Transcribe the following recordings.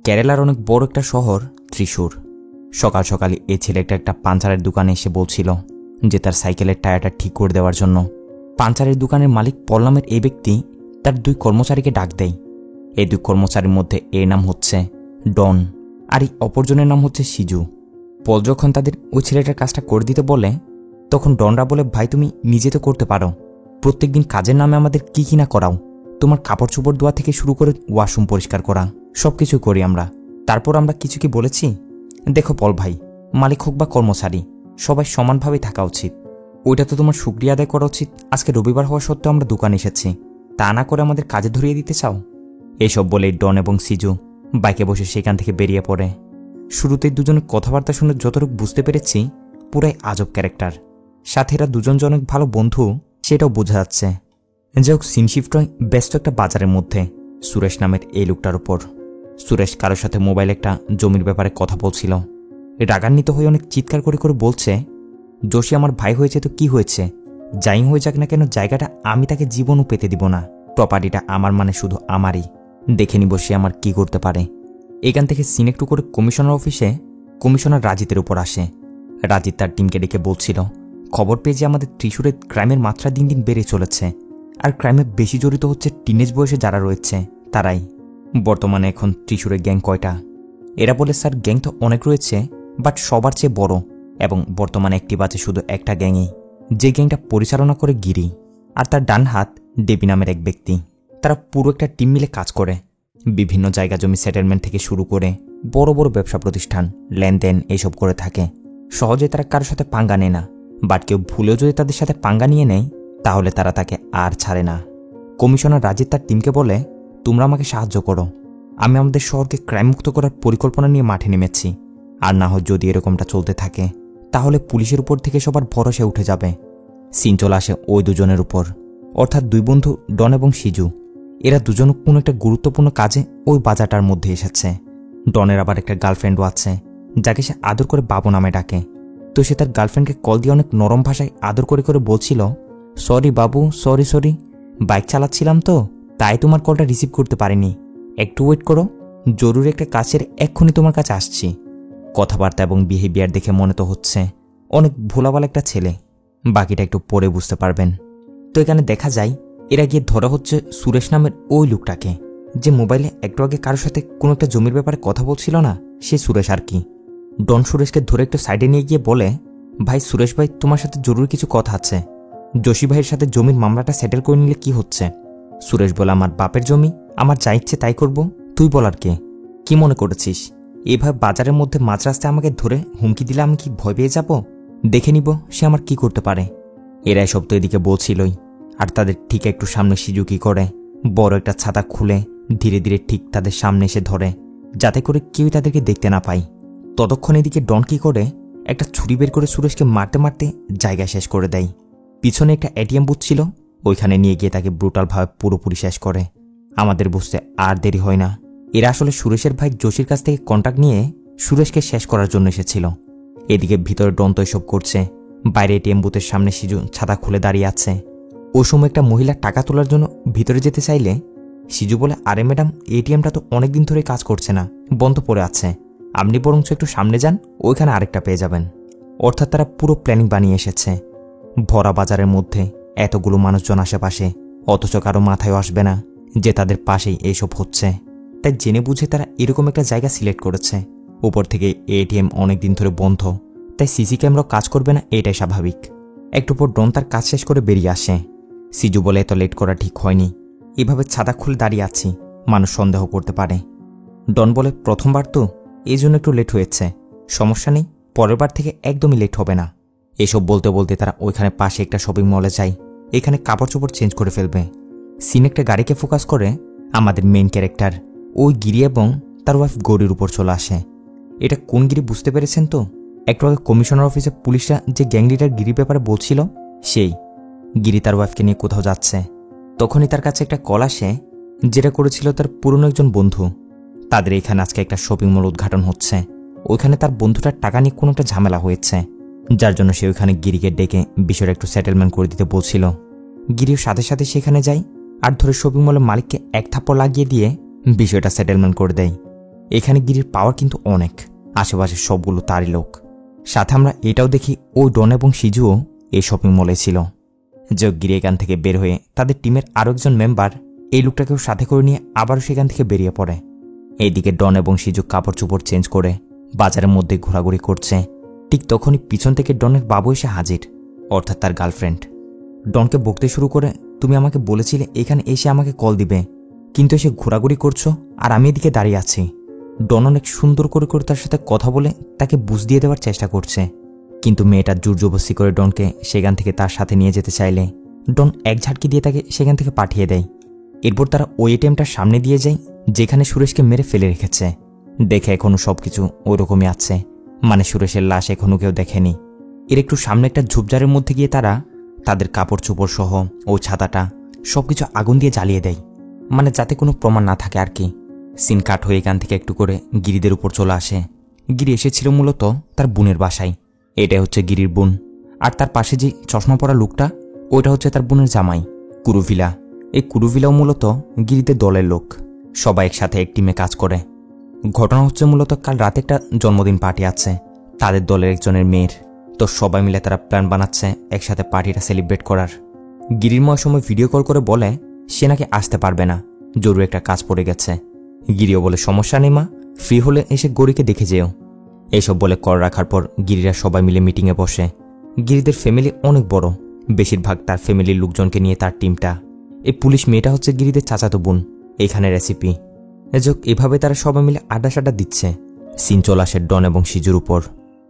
কেরালার অনেক বড় একটা শহর ত্রিশূর। সকাল সকালে এই ছেলেটা একটা পাঞ্চারের দোকানে এসে বলছিল যে তার সাইকেলের টায়ারটা ঠিক করে দেওয়ার জন্য। পাঞ্চারের দোকানের মালিক পল নামের এই ব্যক্তি তার 2 কর্মচারীকে ডাক দেয়। এই 2 কর্মচারীর মধ্যে এর নাম হচ্ছে ডন আর এই অপরজনের নাম হচ্ছে সিজু। পল যখন তাদের ওই ছেলেটার কাজটা করে দিতে বলে তখন ডনরা বলে, ভাই তুমি নিজে তো করতে পারো, প্রত্যেকদিন কাজের নামে আমাদের কি না করাও। তোমার কাপড় চোপড় ধোয়া থেকে শুরু করে ওয়াশরুম পরিষ্কার করা সবকিছু করি আমরা, তারপর আমরা কিছু কি বলেছি? দেখো পল ভাই, মালিক হোক বা কর্মচারী সবাই সমানভাবেই থাকা উচিত। ওইটা তো তোমার শুকরিয়া আদায় করা উচিত। আজকে রবিবার হওয়া সত্ত্বেও আমরা দোকানে এসেছি, তা না করে আমাদের কাজে ধরিয়ে দিতে চাও? এইসব বলে ডন এবং সিজু বাইকে বসে সেখান থেকে বেরিয়ে পড়ে। শুরুতেই দুজনের কথাবার্তা শুনে যতটুকু বুঝতে পেরেছি পুরাই আজব ক্যারেক্টার, সাথে এরা দুজন অনেক ভালো বন্ধু সেটাও বোঝা যাচ্ছে। যাই হোক, সিন শিফট হয় ব্যস্ত একটা বাজারের মধ্যে সুরেশ নামের এই লোকটার উপর। সুরেশ কারোর সাথে মোবাইলে একটা জমির ব্যাপারে কথা বলছিল। রাগান্বিত হয়ে অনেক চিৎকার করে করে বলছে, যোশী আমার ভাই হয়েছে তো কি হয়েছে, যাই হয়ে যাক না কেন জায়গাটা আমি তাকে জীবনও পেতে দিব না। প্রপার্টিটা আমার মানে শুধু আমারই, দেখে নিব সে আমার কি করতে পারে। এখান থেকে সিন একটু করে কমিশনার অফিসে কমিশনার রাজিতের উপর আসে। রাজিত তার টিমকে ডেকে বলছিল, খবর পেয়ে যে আমাদের ত্রিশূরের ক্রাইমের মাত্রা দিন দিন বেড়ে চলেছে, আর ক্রাইমে বেশি জড়িত হচ্ছে টিনেজ বয়সে যারা রয়েছে তারাই। বর্তমানে এখন ত্রিশূরের গ্যাং কয়টা? এরা বলে, স্যার গ্যাং তো অনেক রয়েছে, বাট সবার চেয়ে বড় এবং বর্তমানে অ্যাক্টিভ আছে শুধু একটা গ্যাংই, যে গ্যাংটা পরিচালনা করে গিরি আর তার ডান হাত দেবী নামের এক ব্যক্তি। তারা পুরো একটা টিম মিলে কাজ করে, বিভিন্ন জায়গা জমি সেটেলমেন্ট থেকে শুরু করে বড় বড় ব্যবসা প্রতিষ্ঠান লেনদেন এইসব করে থাকে। সহজে তারা কারোর সাথে পাঙ্গা নেয় না, বাট কেউ ভুলেও যদি তাদের সাথে পাঙ্গা নিয়ে নেয় তাহলে তারা তাকে আর ছাড়ে না। কমিশনার রাজিত তার টিমকে বলে, তোমরা আমাকে সাহায্য করো, আমি আমাদের শহরকে ক্রাইমমুক্ত করার পরিকল্পনা নিয়ে মাঠে নেমেছি, আর না হয় যদি এরকমটা চলতে থাকে তাহলে পুলিশের উপর থেকে সবার ভরসা উঠে যাবে। সিন চলে আসে ওই দুজনের উপর, অর্থাৎ 2 বন্ধু ডন এবং সিজু। এরা দুজন কোনো একটা গুরুত্বপূর্ণ কাজে ওই বাজারটার মধ্যে এসেছে। ডনের আবার একটা গার্লফ্রেন্ডও আছে যাকে সে আদর করে বাবু নামে ডাকে। তো সে তার গার্লফ্রেন্ডকে কল দিয়ে অনেক নরম ভাষায় আদর করে করে বলছিল, সরি বাবু, সরি, বাইক চালাচ্ছিলাম তো তাই তোমার কলটা রিসিভ করতে পারিনি, একটু ওয়েট করো, জরুরি একটা কাজের এক্ষুনি তোমার কাছে আসছি। কথাবার্তা এবং বিহেভিয়ার দেখে মনে তো হচ্ছে অনেক ভোলাভাল একটা ছেলে, বাকিটা একটু পরে বুঝতে পারবেন। তো এখানে দেখা যায় এরা গিয়ে ধরা হচ্ছে সুরেশ নামের ওই লোকটাকে, যে মোবাইলে একটু আগে কারোর সাথে কোনো একটা জমির ব্যাপারে কথা বলছিল না, সে সুরেশ আর কি। ডন সুরেশকে ধরে একটু সাইডে নিয়ে গিয়ে বলে, ভাই সুরেশ ভাই, তোমার সাথে জরুরি কিছু কথা আছে। যোশী ভাইয়ের সাথে জমির মামলাটা সেটেল করে নিলে কি হচ্ছে? সুরেশ বলে, আমার বাপের জমি, আমার যা ইচ্ছে তাই করব, তুই বলার কে? কি মনে করেছিস এভাবে বাজারের মধ্যে মাঝ রাস্তায় আমাকে ধরে হুমকি দিলে আমি কি ভয় পেয়ে যাব? দেখে নিব সে আমার কি করতে পারে। এরাই সব তো এদিকে বলছিলই, আর তাদের ঠিক একটু সামনে সিজু কি করে, বড় একটা ছাতা খুলে ধীরে ধীরে ঠিক তাদের সামনে এসে ধরে, যাতে করে কেউই তাদেরকে দেখতে না পায়। ততক্ষণ এদিকে ডন কি করে, একটা ছুরি বের করে সুরেশকে মারতে মারতে জায়গা শেষ করে দেয়। পিছনে একটা এটিএম বুথ ছিল, ওইখানে নিয়ে গিয়ে তাকে ব্রুটালভাবে পুরোপুরি শেষ করে। আমাদের বুঝতে আর দেরি হয় না, এরা আসলে সুরেশের ভাই যোশীর কাছ থেকে কন্ট্যাক্ট নিয়ে সুরেশকে শেষ করার জন্য এসেছিল। এদিকে ভিতরে ডন তো এসব করছে, বাইরে এটিএম বুথের সামনে সিজু ছাতা খুলে দাঁড়িয়ে আছে। ওই সময় একটা মহিলা টাকা তোলার জন্য ভিতরে যেতে চাইলে সিজু বলে, আরে ম্যাডাম, এটিএমটা তো অনেকদিন ধরে কাজ করছে না, বন্ধ পড়ে আছে, আপনি বরঞ্চ একটু সামনে যান, ওইখানে আরেকটা পেয়ে যাবেন। অর্থাৎ তারা পুরো প্ল্যানিং বানিয়ে এসেছে। ভরা বাজারের মধ্যে এতগুলো মানুষজন আশেপাশে, অথচ কারো মাথায়ও আসবে না যে তাদের পাশেই এইসব হচ্ছে। তাই জেনে বুঝে তারা এরকম একটা জায়গা সিলেক্ট করেছে। উপর থেকে এটিএম অনেকদিন ধরে বন্ধ, তাই সিসি ক্যামেরাও কাজ করবে না, এটাই স্বাভাবিক। একটু পর ডন তার কাজ শেষ করে বেরিয়ে আসে। সিজু বলে, এত লেট করা ঠিক হয়নি, এভাবে ছাতা খুলে দাঁড়িয়ে আছি, মানুষ সন্দেহ করতে পারে। ডন বলে, প্রথমবার তো এই জন্য একটু লেট হয়েছে, সমস্যা নেই, পরের বার থেকে একদমই লেট হবে না। এসব বলতে বলতে তারা ওইখানে পাশে একটা শপিং মলে যায়, এখানে কাপড় চোপড় চেঞ্জ করে ফেলবে। সিন একটা গাড়িকে ফোকাস করে আমাদের মেইন ক্যারেক্টার ওই গিরি এবং তার ওয়াইফ গৌরীর উপর চলে আসে। এটা কোন গিরি বুঝতে পেরেছেন তো? একটু আগে কমিশনার অফিসে পুলিশরা যে গ্যাং লিডার গিরির ব্যাপারে বলছিল, সেই গিরি তার ওয়াইফকে নিয়ে কোথাও যাচ্ছে। তখনই তার কাছে একটা কল আসে, যেটা করেছিল তার পুরনো একজন বন্ধু। তাদের এখানে আজকে একটা শপিং মল উদ্ঘাটন হচ্ছে, ওইখানে তার বন্ধুটার টাকা নিয়ে কোনো একটা ঝামেলা হয়েছে, যার জন্য সে ওইখানে গিরিকে ডেকে বিষয়টা একটু সেটেলমেন্ট করে দিতে বলছিল। গিরিও সাথে সাথে সেখানে যায় আর ধরে শপিং মলের মালিককে এক থাপ্পড় লাগিয়ে দিয়ে বিষয়টা সেটেলমেন্ট করে দেয়। এখানে গিরির পাওয়ার কিন্তু অনেক, আশেপাশে সবগুলো তারই লোক। সাথে আমরা এটাও দেখি ওই ডন এবং সিজুও এই শপিং মলে ছিল। গিরি এখান থেকে বের হয়ে তাদের টিমের আরও একজন মেম্বার এই লোকটাকেও সাথে করে নিয়ে আবারও সেখান থেকে বেরিয়ে পড়ে। এইদিকে ডন এবং সিজু কাপড় চোপড় চেঞ্জ করে বাজারের মধ্যে ঘোরাঘুরি করছে। ঠিক তখনই পিছন থেকে ডনের বাবু এসে হাজির, অর্থাৎ তার গার্লফ্রেন্ড। ডনকে বকতে শুরু করে, তুমি আমাকে বলেছিলে এখানে এসে আমাকে কল দিবে, কিন্তু এসে ঘোরাঘুরি করছো আর আমি এদিকে দাঁড়িয়ে আছি। ডন অনেক সুন্দর করে তার সাথে কথা বলে তাকে বুঝ দিয়ে দেওয়ার চেষ্টা করছে, কিন্তু মেয়েটা জোর জবরদস্তি করে ডনকে সেখান থেকে তার সাথে নিয়ে যেতে চাইলে ডন এক ঝাটকি দিয়ে তাকে সেখান থেকে পাঠিয়ে দেয়। এরপর তারা ওই এটিএমটার সামনে দিয়ে যায় যেখানে সুরেশকে মেরে ফেলে রেখেছে। দেখে এখনো সবকিছু ওইরকমই আছে, মানে সুরেশের লাশ এখনো কেউ দেখেনি। এর একটু সামনে একটা ঝোপঝাড়ের মধ্যে গিয়ে তারা তাদের কাপড় চোপড় সহ ও ছাতাটা সবকিছু আগুন দিয়ে জ্বালিয়ে দেয়, মানে যাতে কোনো প্রমাণ না থাকে আর কি। সিন কাট হয়ে এখান থেকে একটু করে গিরিদের উপর চলে আসে। গিরি এসেছিল মূলত তার বোনের বাসায়। এটাই হচ্ছে গিরির বোন, আর তার পাশে যে চশমা পরা লোকটা ওইটা হচ্ছে তার বোনের জামাই কুরুভিলা। এই কুরুভিলাও মূলত গিরিদের দলের লোক, সবাই একসাথে এক টিমে কাজ করে। ঘটনা হচ্ছে মূলত কাল রাতে একটা জন্মদিন পার্টি আছে তাদের দলের একজনের মেয়ের, তো সবাই মিলে তারা প্ল্যান বানাচ্ছে একসাথে পার্টিটা সেলিব্রেট করার। গিরির সময় ভিডিও কল করে বলে সে নাকি আসতে পারবে না, জরুরি একটা কাজ পড়ে গেছে। গিরিও বলে সমস্যা নেই মা, ফ্রি হলে এসে গরিকে দেখে যেও। এইসব বলে কল রাখার পর গিরিরা সবাই মিলে মিটিংয়ে বসে। গিরিদের ফ্যামিলি অনেক বড়, বেশিরভাগ তার ফ্যামিলির লোকজনকে নিয়ে তার টিমটা। এই পুলিশ মেয়েটা হচ্ছে গিরিদের চাচাতো বোন, এখানে রেসিপি। এভাবে তারা সবাই মিলে আড্ডা দিচ্ছে। সিন চলে আসে ডন এবং সিজুর উপর।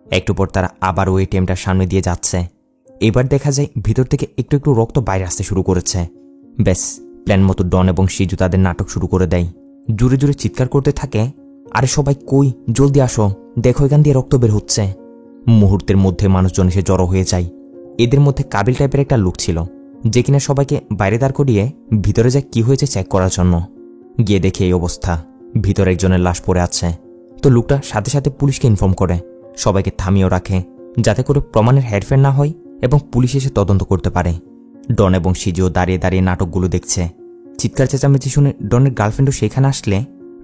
একটু পর তারা আবার ওই টিমটার সামনে দিয়ে যাচ্ছে। এবার দেখা যায় ভিতর থেকে একটু একটু রক্ত বাইরে আসতে শুরু করেছে। ব্যাস প্ল্যান মতো ডন এবং সিজু তাদের নাটক শুরু করে দেয়। জোরে জোরে চিৎকার করতে থাকে, আরে সবাই কই, জলদি আসো, দেখো এখান দিয়ে রক্ত বের হচ্ছে। মুহূর্তের মধ্যে মানুষজন এসে জড়ো হয়ে যায়। এদের মধ্যে কাবিল টাইপের একটা লোক ছিল, যে কিনা সবাইকে বাইরে দাঁড় করিয়ে ভিতরে যায় কি হয়েছে চেক করার জন্য। গিয়ে দেখে এই অবস্থা, ভিতরে একজনের লাশ পড়ে আছে। তো লোকটা সাথে সাথে পুলিশকে ইনফর্ম করে, সবাইকে থামিয়েও রাখে যাতে করে প্রমাণের হেরফের না হয় এবং পুলিশ এসে তদন্ত করতে পারে। ডন এবং সিজুও দাঁড়িয়ে দাঁড়িয়ে নাটকগুলো দেখছে। চিৎকার চেঁচামেচি শুনে ডনের গার্লফ্রেন্ডও সেখানে আসলে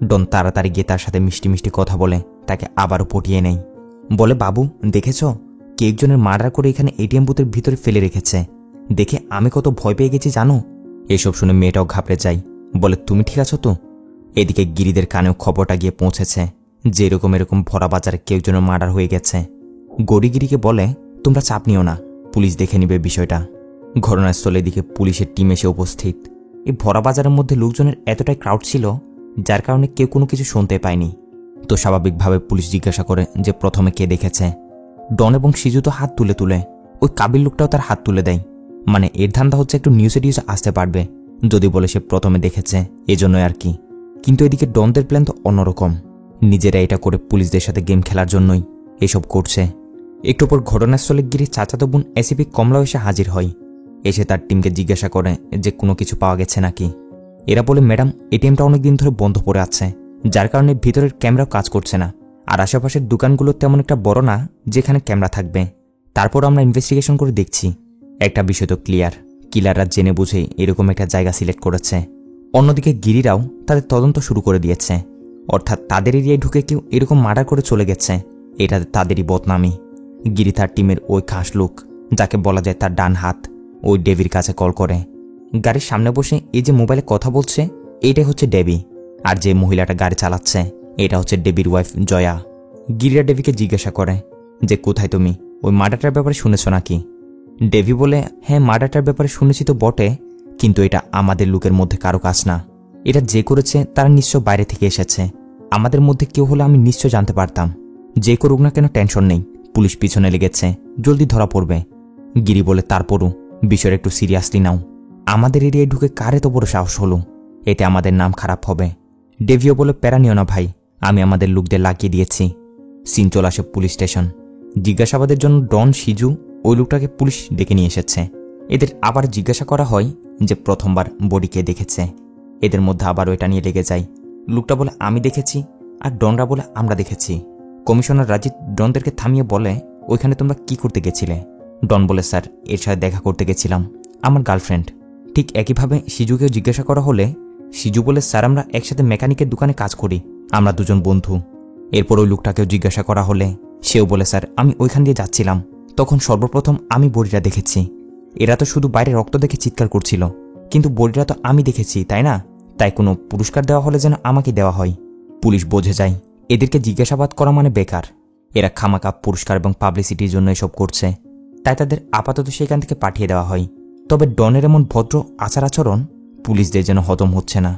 ডন তাড়াতাড়ি গিয়ে তার সাথে মিষ্টি মিষ্টি কথা বলে তাকে আবারও পটিয়ে নেয়। বলে, বাবু দেখেছ, কে একজনের মার্ডার করে এখানে এটিএম বুথের ভিতরে ফেলে রেখেছে, দেখে আমি কত ভয় পেয়ে গেছি জানো। এসব শুনে মেয়েটাও ঘাবড়ে যায়, বলে তুমি ঠিক আছো তো? এদিকে গিরিদের কানেও খবরটা গিয়ে পৌঁছেছে যে এরকম ভরা বাজারে কেউ একজনের মার্ডার হয়ে গেছে। গিরিকে বলে, তোমরা চাপ নিও না, পুলিশ দেখে নিবে বিষয়টা। ঘটনাস্থলের দিকে পুলিশের টিম এসে উপস্থিত। এই ভরা বাজারের মধ্যে লোকজনের এতটাই ক্রাউড ছিল যার কারণে কেউ কোনো কিছু শুনতে পায়নি। তো স্বাভাবিকভাবে পুলিশ জিজ্ঞাসা করে যে প্রথমে কে দেখেছে। ডন এবং সিজু তো হাত তুলে ওই কাবিল লোকটাও তার হাত তুলে দেয়, মানে এর ধান্দা হচ্ছে একটু নিউজে আসতে পারবে যদি বলে সে প্রথমে দেখেছে, এজন্যই আর কি। কিন্তু এদিকে ডনদের প্ল্যান তো অন্যরকম, নিজেরা এটা করে পুলিশদের সাথে গেম খেলার জন্যই এসব করছে। একটু পর ঘটনাস্থলে গিয়ে চাচাতো বোন এসিপি কমলাও এসে হাজির হয়। এসে তার টিমকে জিজ্ঞাসা করে যে কোনো কিছু পাওয়া গেছে নাকি। এরা বলে, ম্যাডাম এটিএমটা অনেকদিন ধরে বন্ধ পড়ে আছে, যার কারণে ভিতরের ক্যামেরাও কাজ করছে না, আর আশেপাশের দোকানগুলো তেমন একটা বড় না যেখানে ক্যামেরা থাকবে। তারপর আমরা ইনভেস্টিগেশন করে দেখছি, একটা বিষয় তো ক্লিয়ার, কিলাররা জেনে বুঝে এরকম একটা জায়গা সিলেক্ট করেছে। অন্যদিকে গিরিরাও তাদের তদন্ত শুরু করে দিয়েছে, অর্থাৎ তাদের এরিয়ায় ঢুকে কেউ এরকম মার্ডার করে চলে গেছে, এটা তাদেরই বদনামি। গিরি তার টিমের ওই খাস লোক, যাকে বলা যায় তার ডান হাত, ওই ডেভির কাছে কল করে। গাড়ির সামনে বসে এই যে মোবাইলে কথা বলছে এটাই হচ্ছে ডেভি, আর যে মহিলাটা গাড়ি চালাচ্ছে এটা হচ্ছে ডেভির ওয়াইফ জয়া। গিরিরা ডেভিকে জিজ্ঞাসা করে যে কোথায় তুমি, ওই মার্ডারটার ব্যাপারে শুনেছ নাকি? ডেভি বলে, হ্যাঁ মার্ডারটার ব্যাপারে শুনেছি তো বটে, কিন্তু এটা আমাদের লোকের মধ্যে কারো কাজ না, এটা যে করেছে তারা নিশ্চয় বাইরে থেকে এসেছে, আমাদের মধ্যে কেউ হলে আমি নিশ্চয় জানতে পারতাম। যে করুক না কেন টেনশন নেই, পুলিশ পিছনে লেগেছে, জলদি ধরা পড়বে। গিরি বলে, তারপরও বিষয়টা একটু সিরিয়াসলি নাও, আমাদের এরিয়ায় ঢুকে কার এত বড় সাহস হলো, এতে আমাদের নাম খারাপ হবে। ডেভিও বলে, প্যারা নিও না ভাই, আমি আমাদের লোকদের লাগিয়ে দিয়েছি। সিন চলে আসে পুলিশ স্টেশন। জিজ্ঞাসাবাদের জন্য ডন সিজু ওই লোকটাকে পুলিশ ডেকে নিয়ে এসেছে। এদের আবার জিজ্ঞাসা করা হয় যে প্রথমবার বডিকে দেখেছে। এদের মধ্যে আবার ওইটা নিয়ে লেগে যায়। লোকটা বলে, আমি দেখেছি, আর ডনরা বলে, আমরা দেখেছি। কমিশনার রাজিদ ডনদেরকে থামিয়ে বলে, ওইখানে তোমরা কি করতে গেছিলে? ডন বলে, স্যার এর সাথে দেখা করতে গেছিলাম, আমার গার্লফ্রেন্ড। ঠিক একইভাবে সিজুকেও জিজ্ঞাসা করা হলে সিজু বলে, স্যার আমরা একসাথে মেকানিকের দোকানে কাজ করি, আমরা দুজন বন্ধু। এরপর ওই লোকটাকেও জিজ্ঞাসা করা হলে সেও বলে, স্যার আমি ওইখান দিয়ে যাচ্ছিলাম, তখন সর্বপ্রথম আমি বডিটা দেখেছি। এরা তো শুধু বাইরে রক্ত দেখে চিৎকার করছিল, কিন্তু বডিটা তো আমি দেখেছি, তাই না? তাই কোনো পুরস্কার দেওয়া হলে যেন আমাকে দেওয়া হয়। পুলিশ বোঝে যায় এদেরকে জিজ্ঞাসাবাদ করা মানে বেকার, এরা খামাকা পুরস্কার এবং পাবলিসিটির জন্য এসব করছে, তাই তাদের আপাতত সেখান থেকে পাঠিয়ে দেওয়া হয়। তবে ডনের এমন ভদ্র আচার আচরণ পুলিশদের যেন হজম হচ্ছে না।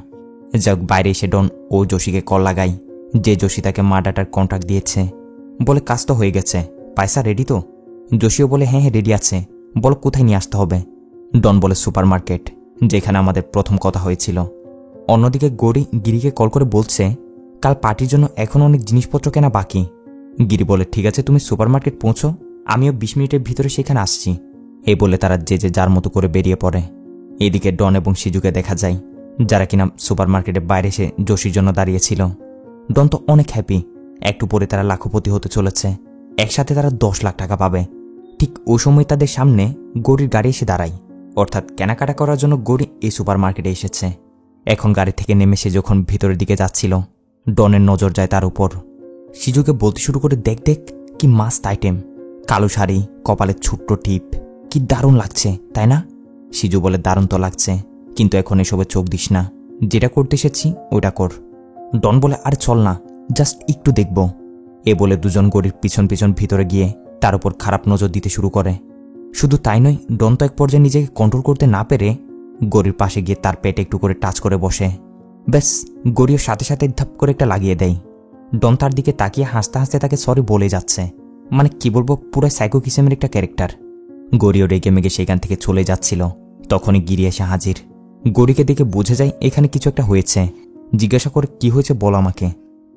যাক, বাইরে এসে ডন ও যোশীকে কল লাগায়, যে যোশী তাকে মার্ডারটার কন্ট্রাক্ট দিয়েছে। বলে, কাজ তো হয়ে গেছে, পয়সা রেডি তো? যোশীও বলে, হ্যাঁ রেডি আছে, বলো কোথায় নিয়ে আসতে হবে? ডন বলে, সুপার মার্কেট, যেখানে আমাদের প্রথম কথা হয়েছিল। অন্যদিকে গৌরী গিরিকে কল করে বলছে কাল পার্টির জন্য এখনও অনেক জিনিসপত্র কেনা বাকি। গিরি বলে, ঠিক আছে তুমি সুপার মার্কেট পৌঁছো, আমিও 20 মিনিটের ভিতরে সেখানে আসছি। এই বলে তারা যে যার মতো করে বেরিয়ে পড়ে। এদিকে ডন এবং সিজুকে দেখা যায়, যারা কিনা সুপার মার্কেটের বাইরে এসে যোশীর জন্য দাঁড়িয়েছিল। ডন তো অনেক হ্যাপি, একটু পরে তারা লাখপতি হতে চলেছে, একসাথে তারা 10 লাখ টাকা পাবে। ঠিক ওই সময় তাদের সামনে গৌরীর গাড়ি এসে দাঁড়ায়, অর্থাৎ কেনাকাটা করার জন্য গৌরী এই সুপার মার্কেটে এসেছে। এখন গাড়ি থেকে নেমে সে যখন ভিতরের দিকে যাচ্ছিল, ডনের নজর যায় তার উপর। সিজুকে বলতে শুরু করে, দেখ দেখ কি মাস্ট আইটেম, কালো শাড়ি, কপালে ছোট্ট টিপ, কি দারুণ লাগছে তাই না? সিজু বলে, দারুণ তো লাগছে, কিন্তু এখন এসবে চোখ দিস না, যেটা করতে এসেছি ওটা কর। ডন বলে, আরে চল না, জাস্ট একটু দেখব। এ বলে দুজন গৌরীর পিছন পিছন ভিতরে গিয়ে তার উপর খারাপ নজর দিতে শুরু করে। শুধু তাই নয়, ডন তো এক পর্যায়ে নিজেকে কন্ট্রোল করতে না পেরে গৌরীর পাশে গিয়ে তার পেটে একটু করে টাচ করে বসে। ব্যাস, গৌরীর সাথে সাথে ধাপ করে একটা লাগিয়ে দেয়। ডন তার দিকে তাকিয়ে হাসতে হাসতে তাকে সরি বলে যাচ্ছে, মানে কি বলবো, পুরো সাইকো কিসেমের একটা ক্যারেক্টার। গৌরীও রেগে মেগে সেখান থেকে চলে যাচ্ছিল, তখনই গিরি এসে হাজির। গৌরীকে দেখে বুঝে যায় এখানে কিছু একটা হয়েছে, জিজ্ঞাসা করে, কি হয়েছে বলো আমাকে।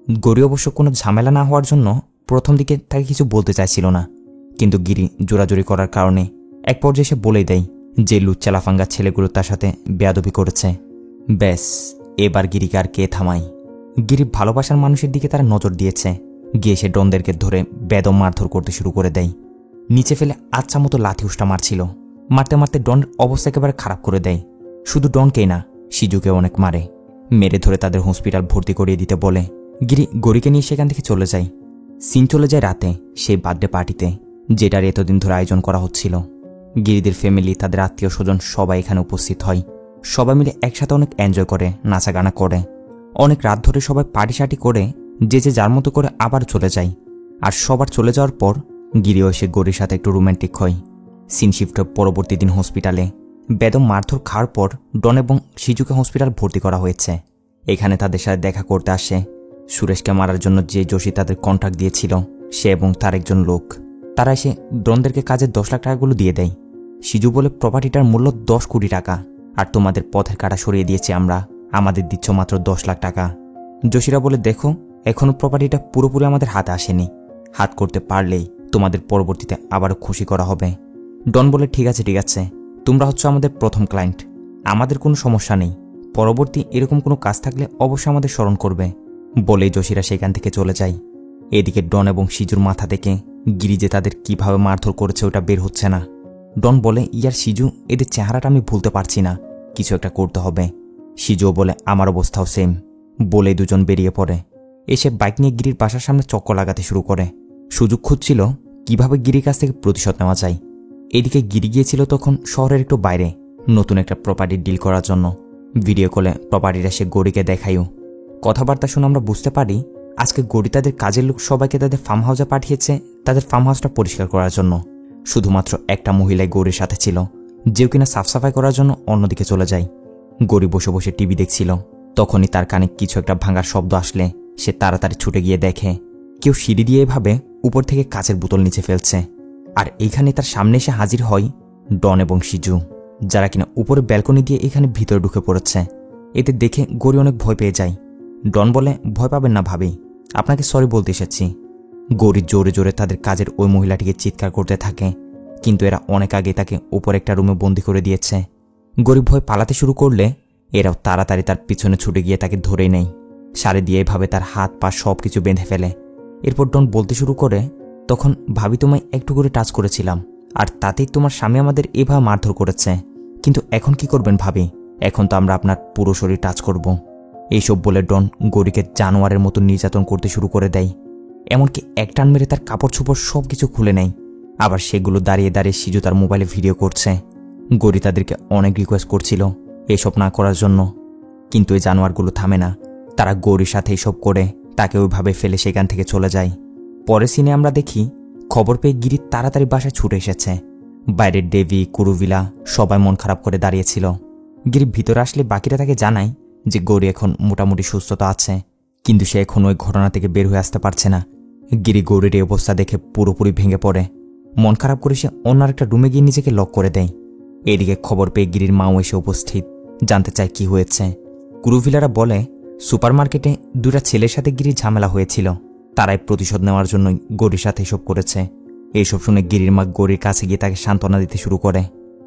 গৌরী অবশ্য কোনো ঝামেলা না হওয়ার জন্য প্রথম দিকে তাকে কিছু বলতে চাইছিল না, কিন্তু গিরি জোরাজোরি করার কারণে এক পর্যায়ে সে বলেই দেয় যে লুচ্চা লাফাঙ্গা ছেলেগুলো তার সাথে বেয়াদবি করেছে। ব্যাস, এবার গিরিকে আর কে থামায়। গিরি ভালোবাসার মানুষের দিকে তারা নজর দিয়েছে, গিয়ে সে ডনদেরকে ধরে বেদম মারধর করতে শুরু করে দেয়। নিচে ফেলে আচ্ছা মতো লাথি উষ্টা মারছিল, মারতে মারতে ডনের অবস্থা একেবারে খারাপ করে দেয়। শুধু ডনকেই না, সিজুকে অনেক মারে, মেরে ধরে তাদের হসপিটাল ভর্তি করিয়ে দিতে বলে। গিরি গৌরীকে নিয়ে সেখান থেকে চলে যায়। সিন চলে যায় রাতে সেই বার্থডে পার্টিতে, যেটার এতদিন ধরে আয়োজন করা হচ্ছিল। গিরিদের ফ্যামিলি, তাদের আত্মীয় স্বজন সবাই এখানে উপস্থিত হয়। সবাই মিলে একসাথে অনেক এনজয় করে, নাচা গানা করে। অনেক রাত ধরে সবাই পার্টি সার্টি করে যে যার মতো করে আবার চলে যায়। আর সবার চলে যাওয়ার পর গিরিও এসে গৌরীর সাথে একটু রোম্যান্টিক হয়। সিন শিফটের পরবর্তী দিন হসপিটালে বেদম মারধর খাওয়ার পর ডন এবং সিজুকে হসপিটাল ভর্তি করা হয়েছে। এখানে তাদের সাথে দেখা করতে আসে সুরেশকে মারার জন্য যে যোশী তাদের কন্ট্রাক্ট দিয়েছিল, সে এবং তার একজন লোক। তারা এসে ডনদেরকে কাজের 10 লাখ টাকাগুলো দিয়ে দেয়। সিজু বলে, প্রপার্টিটার মূল্য 10 কোটি টাকা, আর তোমাদের পথের কাটা সরিয়ে দিয়েছি আমরা, আমাদের দিচ্ছ মাত্র 10 লাখ টাকা। যোশীরা বলে, দেখো এখনও প্রপার্টিটা পুরোপুরি আমাদের হাতে আসেনি, হাত করতে পারলেই তোমাদের পরবর্তীতে আবারও খুশি করা হবে। ডন বলে, ঠিক আছে ঠিক আছে, তোমরা হচ্ছে আমাদের প্রথম ক্লায়েন্ট, আমাদের কোনো সমস্যা নেই, পরবর্তী এরকম কোনো কাজ থাকলে অবশ্যই আমাদের স্মরণ করবে। বলেই যোশীরা সেখান থেকে চলে যায়। এদিকে ডন এবং সিজুর মাথা থেকে গিরি যে তাদের কিভাবে মারধর করেছে ওটা বের হচ্ছে না। ডন বলে, ইয়ার সিজু, এদের চেহারাটা আমি ভুলতে পারছি না, কিছু একটা করতে হবে। সিজুও বলে, আমার অবস্থাও সেম। বলেই দুজন বেরিয়ে পড়ে। এসে বাইক নিয়ে গিরির বাসার সামনে চক্কর লাগাতে শুরু করে। সুযোগ খুঁজছিল কিভাবে গিরির কাছ থেকে প্রতিশোধ নেওয়া যায়। এদিকে গিরি গিয়েছিল তখন শহরের একটু বাইরে নতুন একটা প্রপার্টি ডিল করার জন্য। ভিডিও কলে প্রপার্টিটা সে গৌরীকে দেখাইও। কথাবার্তা শুনে আমরা বুঝতে পারি আজকে গৌরী তাদের কাজের লোক সবাইকে তাদের ফার্ম হাউসে পাঠিয়েছে তাদের ফার্ম হাউসটা পরিষ্কার করার জন্য। শুধুমাত্র একটা মহিলাই গৌরীর সাথে ছিল, যেও কিনা সাফসাফাই করার জন্য অন্যদিকে চলে যায়। গৌরী বসে বসে টিভি দেখছিল, তখনই তার কানে কিছু একটা ভাঙার শব্দ আসলে সে তাড়াতাড়ি ছুটে গিয়ে দেখে কেউ সিঁড়ি দিয়ে এভাবে উপর থেকে কাচের বোতল নিচে ফেলছে। আর এইখানে তার সামনে এসে হাজির হয় ডন এবং সিজু, যারা কিনা উপরে ব্যালকনি দিয়ে এখানে ভিতরে ঢুকে পড়েছে। এতে দেখে গৌরী অনেক ভয় পেয়ে যায়। ডন বলে, ভয় পাবেন না ভাবি, আপনাকে সরি বলতে এসেছি। গৌরী জোরে জোরে তাদের কাজের ওই মহিলাটিকে চিৎকার করতে থাকে, কিন্তু এরা অনেক আগে তাকে উপর একটা রুমে বন্দি করে দিয়েছে। গৌরী ভয় পালাতে শুরু করলে এরাও তাড়াতাড়ি তার পিছনে ছুটে গিয়ে তাকে ধরেই নেয়। সারে দিয়ে এভাবে তার হাত পা সব কিছু বেঁধে ফেলে। এরপর ডন বলতে শুরু করে, তখন ভাবি তোমায় একটু করে টাচ করেছিলাম, আর তাতেই তোমার স্বামী আমাদের এভাবে মারধর করেছে, কিন্তু এখন কি করবেন ভাবি? এখন তো আমরা আপনার পুরো শরীর টাচ করব। এইসব বলে ডন গৌরীকে জানোয়ারের মতো নির্যাতন করতে শুরু করে দেয়। এমনকি এক টান মেরে তার কাপড় চোপড় সব কিছু খুলে নেয়। আবার সেগুলো দাঁড়িয়ে দাঁড়িয়ে সিজু তার মোবাইলে ভিডিও করছে। গৌরী তাদেরকে অনেক রিকোয়েস্ট করছিল এসব না করার জন্য, কিন্তু এই জানোয়ারগুলো থামে না। তারা গৌরীর সাথে এসব করে তাকে ওইভাবে ফেলে সেখান থেকে চলে যায়। পরের সিনে আমরা দেখি খবর পেয়ে গিরি তাড়াতাড়ি বাসায় ছুটে এসেছে। বাইরের ডেভি, কুরুভিলা সবাই মন খারাপ করে দাঁড়িয়েছিল। গিরি ভিতরে আসলে বাকিরা তাকে জানায় যে গৌরী এখন মোটামুটি সুস্থতা আছে, কিন্তু সে এখন ওই ঘটনা থেকে বের হয়ে আসতে পারছে না। গিরি গৌরীর এই অবস্থা দেখে পুরোপুরি ভেঙে পড়ে। মন খারাপ করে সে অন্য আরেকটা রুমে গিয়ে নিজেকে লক করে দেয়। এদিকে খবর পেয়ে গিরির মাও এসে উপস্থিত, জানতে চায় কি হয়েছে। কুরুভিলারা বলে সুপারমার্কেটে দুটা ছেলের সাথে গিরির ঝামেলা হয়েছিল, তারাই প্রতিশোধ নেওয়ার জন্যই গৌরীর সাথে এসব করেছে। এইসব শুনে গিরির মা গৌরীর কাছে গিয়ে তাকে সান্ত্বনা দিতে শুরু করে,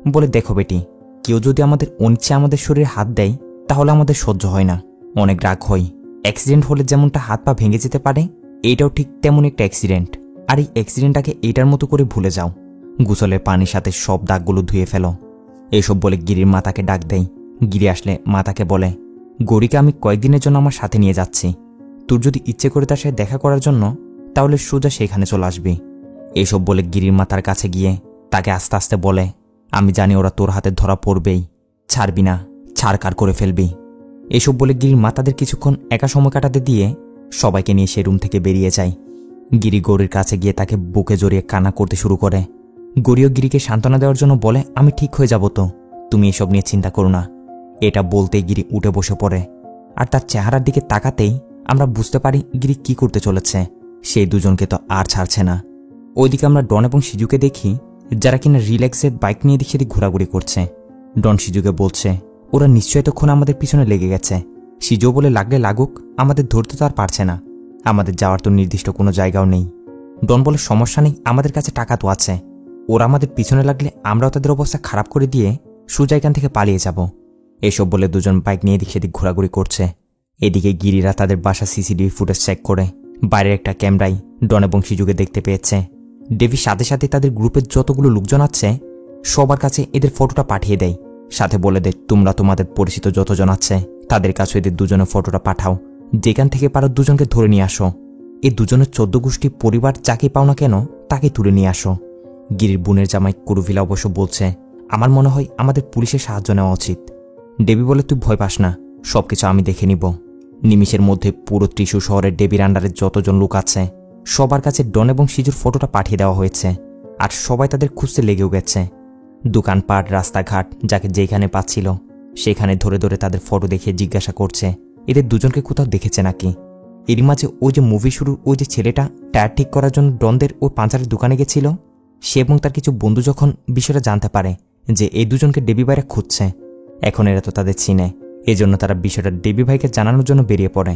বলে দেখো বেটি, কেউ যদি আমাদের অনিচ্ছে আমাদের শরীরে হাত দেয় তাহলে আমাদের সহ্য হয় না, অনেক রাগ হয়। অ্যাক্সিডেন্ট হলে যেমনটা হাত পা ভেঙে যেতে পারে, এইটাও ঠিক তেমন একটা অ্যাক্সিডেন্ট। আর এই অ্যাক্সিডেন্টটাকে এইটার মতো করে ভুলে যাও, গোসলের পানির সাথে সব দাগগুলো ধুয়ে ফেলো। এইসব বলে গিরির মা তাকে ডাক দেয়। গিরি আসলে মা তাকে বলে, গৌরীকে আমি কয়েকদিনের জন্য আমার সাথে নিয়ে যাচ্ছি, তোর যদি ইচ্ছে করে তার সাথে দেখা করার জন্য তাহলে সোজা সেখানে চলে আসবি। এইসব বলে গিরির মা তার কাছে গিয়ে তাকে আস্তে আস্তে বলে, আমি জানি ওরা তোর হাতে ধরা পড়বেই, ছাড়বি না, ছাড়কার করে ফেলবি। এসব বলে গিরির মা তাদের কিছুক্ষণ একা সময় কাটাতে দিয়ে সবাইকে নিয়ে সে রুম থেকে বেরিয়ে যায়। গিরি গৌরীর কাছে গিয়ে তাকে বুকে জড়িয়ে কান্না করতে শুরু করে। গৌরীও গিরিকে সান্ত্বনা দেওয়ার জন্য বলে, আমি ঠিক হয়ে যাব তো, তুমি এসব নিয়ে চিন্তা করো না। এটা বলতেই গিরি উঠে বসে পড়ে। আর তার চেহারার দিকে তাকাতেই আমরা বুঝতে পারি গিরি কি করতে চলেছে। সেই দুজনকে তো আর ছাড়ছে না। ওইদিকে আমরা ডন এবং সিজুকে দেখি, যারা কিনা রিল্যাক্সে বাইক নিয়ে দিক সেদিক ঘোরাঘুরি করছে। ডন সিজুকে বলছে, ওরা নিশ্চয় এতক্ষণ আমাদের পিছনে লেগে গেছে। সিজু বলে, লাগলে লাগুক, আমাদের ধরতে তো আর পারছে না, আমাদের যাওয়ার তো নির্দিষ্ট কোনো জায়গাও নেই। ডন বলে, সমস্যা নেই, আমাদের কাছে টাকা তো আছে, ওরা আমাদের পিছনে লাগলে আমরাও তাদের অবস্থা খারাপ করে দিয়ে সোজা এখান থেকে পালিয়ে যাব। এসব বলে দুজন বাইক নিয়ে এদিক সেদিক ঘোরাঘুরি করছে। এদিকে গিরিরা তাদের বাসা সিসিটিভি ফুটেজ চেক করে বাইরের একটা ক্যামেরায় ডন এবং সিজুকে দেখতে পেয়েছে। ডেভি সাথে সাথে তাদের গ্রুপের যতগুলো লোকজন আছে সবার কাছে এদের ফটোটা পাঠিয়ে দেয়, সাথে বলে দেয়, তোমরা তোমাদের পরিচিত যতজন আছে তাদের কাছে এদের দুজনের ফটোটা পাঠাও, যেখান থেকে পারো দুজনকে ধরে নিয়ে আসো। এই দুজনের 14 গোষ্ঠী পরিবার যাকে পাও না কেন তাকে তুলে নিয়ে আসো। গিরির বোনের জামাই কুরুভিলা অবশ্য বলছে, আমার মনে হয় আমাদের পুলিশের সাহায্য নেওয়া উচিত। ডেবি বলে, তুই ভয় পাস না, সবকিছু আমি দেখে নিব। নিমিষের মধ্যে পুরো ত্রিশূর শহরের ডেবির আন্ডারে যতজন লোক আছে সবার কাছে ডন এবং সিজুর ফটোটা পাঠিয়ে দেওয়া হয়েছে, আর সবাই তাদের খুঁজতে লেগেও গেছে। দোকানপাট, রাস্তাঘাট, যাকে যেখানে পাচ্ছিল সেখানে ধরে ধরে তাদের ফটো দেখিয়ে জিজ্ঞাসা করছে এদের দুজনকে কোথাও দেখেছে নাকি। এরই মাঝে ওই যে মুভি শুরুর ওই যে ছেলেটা টায়ার ঠিক করার জন্য ডনদের ওই পাঞ্চারের দোকানে গেছিল, সে এবং তার কিছু বন্ধু যখন বিষয়টা জানতে পারে যে এই দুজনকে ডেবি ভাইরা খুঁজছে, এখন এরা তো তাদের চিনে, এজন্য তারা বিষয়টা ডেবি ভাইকে জানানোর জন্য বেরিয়ে পড়ে।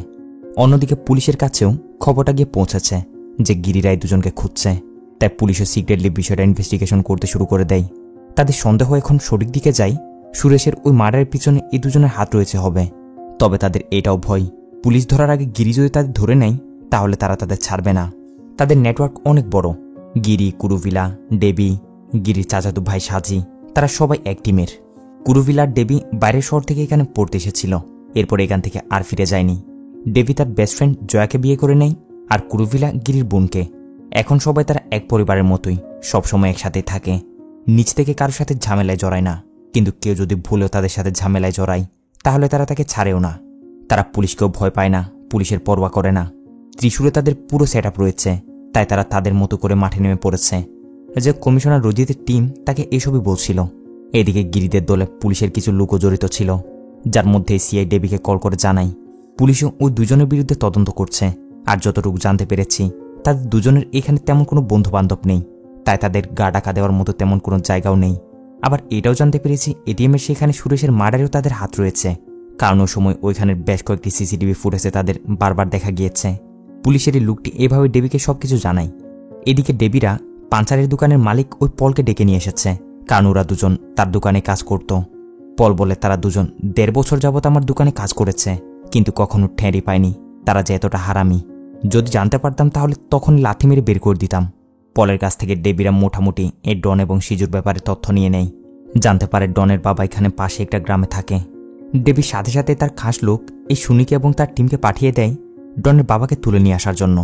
অন্যদিকে পুলিশের কাছেও খবরটা গিয়ে পৌঁছেছে যে গিরিরাই দুজনকে খুঁজছে, তাই পুলিশও সিক্রেটলি বিষয়টা ইনভেস্টিগেশন করতে শুরু করে দেয়। তাদের সন্দেহ এখন সঠিক দিকে যায়, সুরেশের ওই মার্ডারের পিছনে এই দুজনের হাত রয়েছে হবে। তবে তাদের এটাও ভয়, পুলিশ ধরার আগে গিরি যদি তাদের ধরে নেয় তাহলে তারা তাদের ছাড়বে না। তাদের নেটওয়ার্ক অনেক বড়, গিরি, কুরুভিলা, ডেবি, গিরির চাচাতো ভাই সাজি, তারা সবাই এক টিমের। কুরুভিলা আর ডেবি বাইরের শহর থেকে এখানে পড়তে এসেছিল, এরপর এখান থেকে আর ফিরে যায়নি। ডেবি তার বেস্ট ফ্রেন্ড জয়াকে বিয়ে করে নেয়, আর কুরুভিলা গিরির বোনকে। এখন সবাই তারা এক পরিবারের মতোই সবসময় একসাথে থাকে, নিচ থেকে কারোর সাথে ঝামেলায় জড়ায় না। কিন্তু কেউ যদি ভুলেও তাদের সাথে ঝামেলায় জড়ায় তাহলে তারা তাকে ছাড়েও না। তারা পুলিশকেও ভয় পায় না, পুলিশের পরোয়া করে না। ত্রিশূরে তাদের পুরো সেট আপ রয়েছে, তাই তারা তাদের মতো করে মাঠে নেমে পড়েছে। যে কমিশনার রজিতের টিম তাকে এসবই বলছিল। এদিকে গিরিদের দলে পুলিশের কিছু লোকও জড়িত ছিল, যার মধ্যে সিআই ডেবিকে কল করে জানায় পুলিশও ওই দুজনের বিরুদ্ধে তদন্ত করছে। আর যতটুকু জানতে পেরেছি তাদের দুজনের এখানে তেমন কোনো বন্ধু বান্ধব নেই, তাই তাদের গা ডাকা দেওয়ার মতো তেমন কোনো জায়গাও নেই। আবার এটাও জানতে পেরেছি এটিএমের সেখানে সুরেশের মার্ডারেও তাদের হাত রয়েছে, কারণ ওই সময় ওইখানের বেশ কয়েকটি সিসিটিভি ফুটেজে তাদের বারবার দেখা গিয়েছে। পুলিশের এই লোকটি এভাবে ডেবিকে সবকিছু জানায়। এদিকে ডেবিরা পাঞ্চারের দোকানের মালিক ওই পলকে ডেকে নিয়ে এসেছে, কারণ ওরা দুজন তার দোকানে কাজ করত। পল বলে, তারা দুজন 1.5 বছর যাবৎ আমার দোকানে কাজ করেছে, কিন্তু কখনো ঠেঁড়ি পায়নি তারা যে এতটা হারামি। যদি জানতে পারতাম তাহলে তখন লাথি মেরে বের করে দিতাম। পলের কাছ থেকে ডেবিরা মোটামুটি এই ডন এবং সিজুর ব্যাপারে তথ্য নিয়ে নেয়। জানতে পারে ডনের বাবা এখানে পাশে একটা গ্রামে থাকে। ডেবির সাথে সাথে তার খাস লোক এই সুনিকে এবং তার টিমকে পাঠিয়ে দেয় ডনের বাবাকে তুলে নিয়ে আসার জন্য।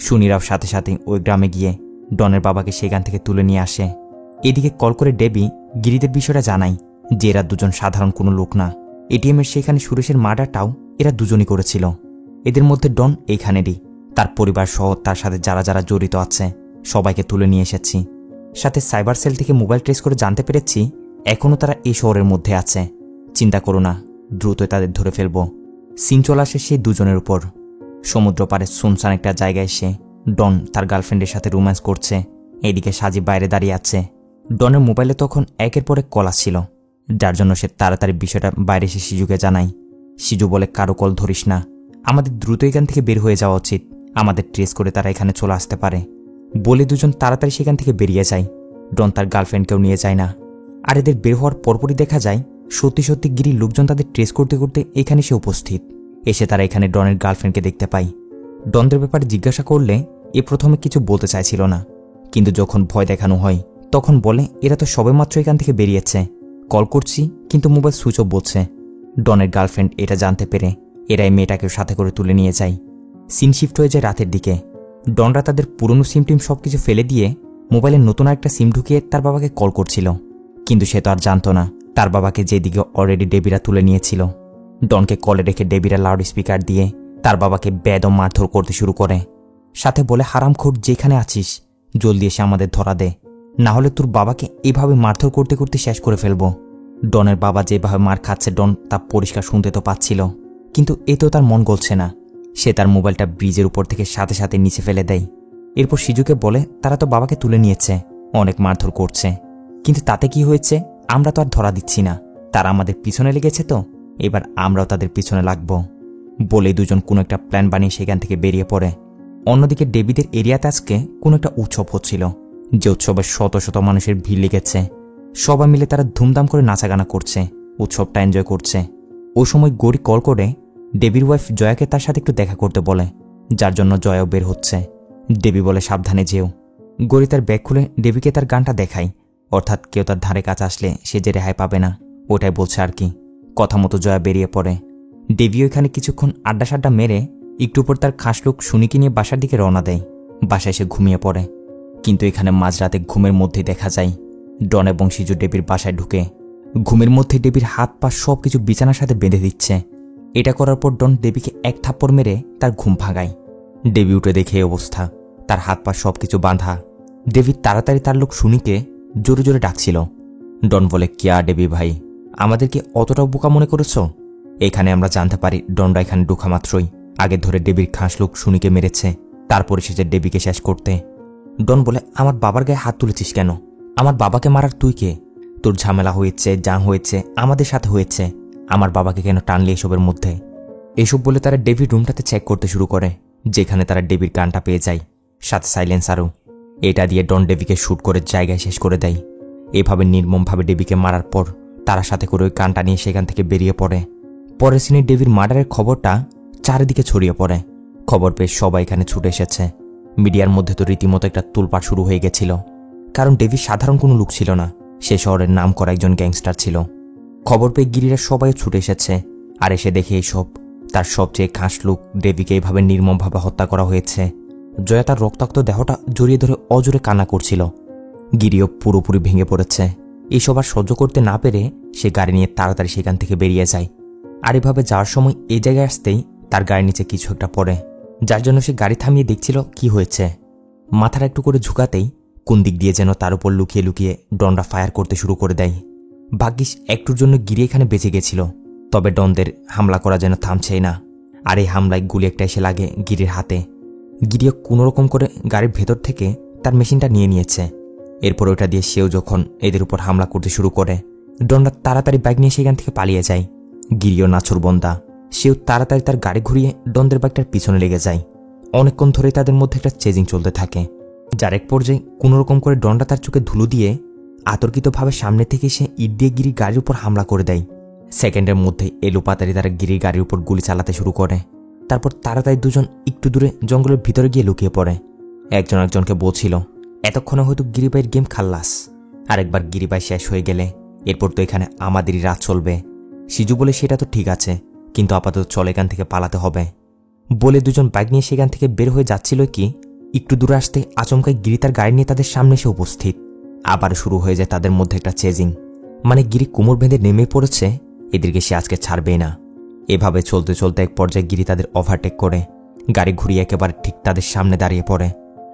সুনিরাও সাথে সাথে ওই গ্রামে গিয়ে ডনের বাবাকে সেখান থেকে তুলে নিয়ে আসে। এদিকে কল করে ডেবি গিরিদের বিষয়টা জানায় যে এরা দুজন সাধারণ কোনো লোক না, এটিএমের সেখানে সুরেশের মার্ডারটাও এরা দুজনই করেছিল। এদের মধ্যে ডন এইখানেরই, তার পরিবার সহ তার সাথে যারা যারা জড়িত আছে সবাইকে তুলে নিয়ে এসেছি। সাথে সাইবার সেল থেকে মোবাইল ট্রেস করে জানতে পেরেছি এখনও তারা এই শহরের মধ্যে আছে। চিন্তা করো না, দ্রুতই তাদের ধরে ফেলব। সিন চলে আসে সেই দুজনের উপর। সমুদ্র পারে সুনসান একটা জায়গায় এসে ডন তার গার্লফ্রেন্ডের সাথে রোম্যান্স করছে, এদিকে সাজি বাইরে দাঁড়িয়ে আছে। ডনের মোবাইলে তখন একের পর এক কল আসছিল, যার জন্য সে তাড়াতাড়ি বিষয়টা বাইরে এসে সিজুকে জানায়। সিজু বলে কারো কল ধরিস না, আমাদের দ্রুত এখান থেকে বের হয়ে যাওয়া উচিত, আমাদের ট্রেস করে তারা এখানে চলে আসতে পারে। বলে দুজন তাড়াতাড়ি সেখান থেকে বেরিয়ে যায়। ডন তার গার্লফ্রেন্ডকেও নিয়ে যায় না। আর এদের বের হওয়ার পরপরই দেখা যায় সত্যি সত্যি গিরির লোকজন তাদের ট্রেস করতে করতে এখানে সে উপস্থিত। এসে তারা এখানে ডনের গার্লফ্রেন্ডকে দেখতে পায়। ডনদের ব্যাপারে জিজ্ঞাসা করলে এ প্রথমে কিছু বলতে চাইছিল না, কিন্তু যখন ভয় দেখানো হয় তখন বলে এরা তো সবেমাত্র এখান থেকে বেরিয়েছে, কল করছি কিন্তু মোবাইল সুইচ অফ বলছে। ডনের গার্লফ্রেন্ড এটা জানতে পেরে এরাই মেয়েটাকেও সাথে করে তুলে নিয়ে যায়। সিন শিফট হয়ে যায় রাতের দিকে। ডনরা তাদের পুরনো সিম টিম সবকিছু ফেলে দিয়ে মোবাইলে নতুন একটা সিম ঢুকিয়ে তার বাবাকে কল করছিল, কিন্তু সে তো আর জানতো না তার বাবাকে যেদিকে অলরেডি ডেবিরা তুলে নিয়েছিল। ডনকে কলে রেখে ডেবিরা লাউড স্পিকার দিয়ে তার বাবাকে বেদম মারধর করতে শুরু করে, সাথে বলে হারামখোর যেখানে আছিস জলদি এসে আমাদের ধরা দে, না হলে তোর বাবাকে এভাবে মারধর করতে করতে শেষ করে ফেলবো। ডনের বাবা যেভাবে মার খাচ্ছে ডন তা পরিষ্কার শুনতে তো পাচ্ছিল, কিন্তু এতেও তার মন গলছে না। সে তার মোবাইলটা ব্রিজের উপর থেকে সাথে সাথে নিচে ফেলে দেয়। এরপর সিজুকে বলে তারা তো বাবাকে তুলে নিয়েছে, অনেক মারধর করছে, কিন্তু তাতে কি হয়েছে, আমরা তো আর ধরা দিচ্ছি না, তারা আমাদের পিছনে লেগেছে, তো এবার আমরাও তাদের পিছনে লাগব। বলে দুজন কোনো একটা প্ল্যান বানিয়ে সেখান থেকে বেরিয়ে পড়ে। অন্যদিকে ডেভিদের এরিয়াতে আজকে কোনো একটা উৎসব হচ্ছিল, যে উৎসবে শত শত মানুষের ভিড় লেগেছে। সবাই মিলে তারা ধুমধাম করে নাচাগানা করছে, উৎসবটা এনজয় করছে। ওই সময় গৌরী কল করে ডেভির ওয়াইফ জয়াকে তার সাথে একটু দেখা করতে বলে, যার জন্য জয়াও বের হচ্ছে। ডেভি বলে সাবধানে যেও। গৌরী তার ব্যাগ খুলে ডেভিকে তার গানটা দেখায়, অর্থাৎ কেউ তার ধারে কাছে আসলে সে যে রেহাই পাবে না, ওটাই বলছে আর কি। কথা মতো জয়া বেরিয়ে পড়ে। ডেভিও এখানে কিছুক্ষণ আড্ডা সাড্ডা মেরে একটু পর তার খাস লোক সুনিকে নিয়ে বাসার দিকে রওনা দেয়। বাসায় এসে ঘুমিয়ে পড়ে, কিন্তু এখানে মাঝরাতে ঘুমের মধ্যেই দেখা যায় ডন এবং সিজু ডেভির বাসায় ঢুকে ঘুমের মধ্যে ডেভির হাত পা সবকিছু বিছানার সাথে বেঁধে দিচ্ছে। এটা করার পর ডন ডেভিকে এক থাপ্পড় মেরে তার ঘুম ভাঙায়। ডেভি উঠে দেখে এই অবস্থা, তার হাত পা সবকিছু বাঁধা। ডেভি তাড়াতাড়ি তার লোক সুনিকে জোরে জোরে ডাকছিল। ডন বলে, কিয়া ডেভি ভাই, আমাদেরকে অতটাও বোকা মনে করেছ? এখানে আমরা জানতে পারি ডনরা এখানে ঢোকা মাত্রই আগে ধরে ডেভির খাস লোক সুনিকে মেরেছে, তারপরে এসেছে ডেভিকে শেষ করতে। ডন বলে, আমার বাবার গায়ে হাত তুলেছিস কেন? আমার বাবাকে মারার তুই কে? তোর ঝামেলা হয়েছে, যা হয়েছে আমাদের সাথে হয়েছে, আমার বাবাকে কেন টানলি এসবের মধ্যে? এসব বলে তারা ডেভির রুমটাতে চেক করতে শুরু করে, যেখানে তারা ডেভির গানটা পেয়ে যায়, সাথে সাইলেন্সারও। এটা দিয়ে ডন ডেভিকে শ্যুট করে জায়গায় শেষ করে দেয়। এভাবে নির্মমভাবে ডেভিকে মারার পর তারা সাথে করে ওই গানটা নিয়ে সেখান থেকে বেরিয়ে পড়ে। পরের সিনে ডেভির মার্ডারের খবরটা চারিদিকে ছড়িয়ে পড়ে। খবর পেয়ে সবাই এখানে ছুটে এসেছে। মিডিয়ার মধ্যে তো রীতিমতো একটা তোলপাড় শুরু হয়ে গেছিল, কারণ ডেভি সাধারণ কোনো লোক ছিল না, সে শহরের নাম করা একজন গ্যাংস্টার ছিল। খবর পেয়ে গিরিরা সবাই ছুটে এসেছে, আর এসে দেখে এইসব তার সবচেয়ে খাস লোক ডেভিকে এইভাবে নির্মমভাবে হত্যা করা হয়েছে। জয়া তার রক্তাক্ত দেহটা জড়িয়ে ধরে অজোরে কান্না করছিল। গিরিও পুরোপুরি ভেঙে পড়েছে। এইসব আর সহ্য করতে না পেরে সে গাড়ি নিয়ে তাড়াতাড়ি সেখান থেকে বেরিয়ে যায়। আর এভাবে যাওয়ার সময় এই জায়গায় আসতেই তার গাড়ির নিচে কিছু একটা পড়ে, যার জন্য সে গাড়ি থামিয়ে দেখছিল কি হয়েছে। মাথাটা একটু করে ঝুঁকাতেই কোন দিক দিয়ে যেন তার উপর লুকিয়ে লুকিয়ে ডনরা ফায়ার করতে শুরু করে দেয়। ভাগ্যিস একটুর জন্য গিরি এখানে বেঁচে গেছিল, তবে ডনদের হামলা করা যেন থামছেই না। আর এই হামলায় গুলি একটা এসে লাগে গিরির হাতে। গিরিও কোনোরকম করে গাড়ির ভেতর থেকে তার মেশিনটা নিয়ে নিয়েছে। এরপর ওটা দিয়ে সেও যখন এদের উপর হামলা করতে শুরু করে, ডনরা তাড়াতাড়ি বাইক নিয়ে সেখান থেকে পালিয়ে যায়। গিরিও নাছরবন্দা, সেও তাড়াতাড়ি তার গাড়ি ঘুরিয়ে ডনদের বাইকটার পিছনে লেগে যায়। অনেকক্ষণ ধরেই তাদের মধ্যে একটা চেজিং চলতে থাকে, যার এক পর্যায়ে কোনোরকম করে ডনরা তার চোখে ধুলো দিয়ে আতর্কিতভাবে সামনে থেকে সে ইট দিয়ে গিরি গাড়ির উপর হামলা করে দেয়। সেকেন্ডের মধ্যে এলোপাতাড়ি তারা গিরির গাড়ির উপর গুলি চালাতে শুরু করে। তারপর তাড়াতাড়ি দুজন একটু দূরে জঙ্গলের ভিতরে গিয়ে লুকিয়ে পড়ে। একজন একজনকে বলছিল, এতক্ষণে হয়তো গিরিবাইয়ের গেম খাল্লাস, আরেকবার গিরিবাই শেষ হয়ে গেলে এরপর তো এখানে আমাদেরই রাত চলবে। সিজু বলে, সেটা তো ঠিক আছে, কিন্তু আপাতত চল এখান থেকে পালাতে হবে। বলে দুজন বাইক নিয়ে সেখান থেকে বের হয়ে যাচ্ছিল কি একটু দূরে আসতে আচমকাই গিরি তার গাড়ি নিয়ে তাদের সামনে এসে উপস্থিত। আবার শুরু হয়ে যায় তাদের মধ্যে একটা চেজিং, মানে গিরি কোমর বেঁধে নেমে পড়েছে, এদেরকে সে আজকে ছাড়বেই না। এভাবে চলতে চলতে এক পর্যায়ে গিরি তাদের ওভারটেক করে গাড়ি ঘুরিয়ে একেবারে ঠিক তাদের সামনে দাঁড়িয়ে পড়ে।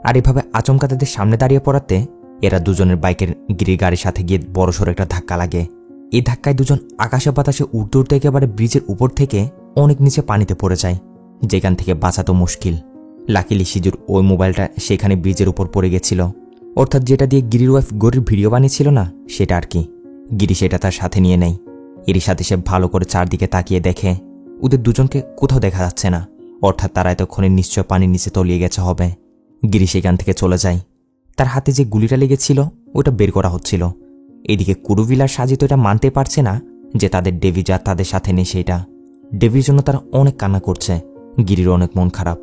আর এভাবে আচমকা তাদের সামনে দাঁড়িয়ে পড়াতে এরা দুজনের বাইকের গিরির গাড়ির সাথে গিয়ে বড়সড় একটা ধাক্কা লাগে। এই ধাক্কায় দুজন আকাশে বাতাসে উড়তে উড়তে একেবারে ব্রিজের উপর থেকে অনেক নিচে পানিতে পড়ে যায়, যেখান থেকে বাঁচা তো মুশকিল। লাকিলি সিজুর ওই মোবাইলটা সেখানে ব্রিজের উপর পড়ে গেছিল, অর্থাৎ যেটা দিয়ে গিরির ওয়াইফ গরির ভিডিও বানিয়েছিল না, সেটা আর কি। গিরি সেটা তার সাথে নিয়ে নেয়। এরই সাথে সে ভালো করে চারদিকে তাকিয়ে দেখে ওদের দুজনকে কোথাও দেখা যাচ্ছে না, অর্থাৎ তারা এতক্ষণে নিশ্চয় পানির নিচে তলিয়ে গেছে হবে। গিরি সেখান থেকে চলে যায়। তার হাতে যে গুলিটা লেগেছিল ওটা বের করা হচ্ছিল। এদিকে কুরুভিলার সাজি তো এটা মানতে পারছে না যে তাদের ডেভি যা তাদের সাথে নেই সেটা। ডেভির জন্য তারা অনেক কান্না করছে, গিরির অনেক মন খারাপ।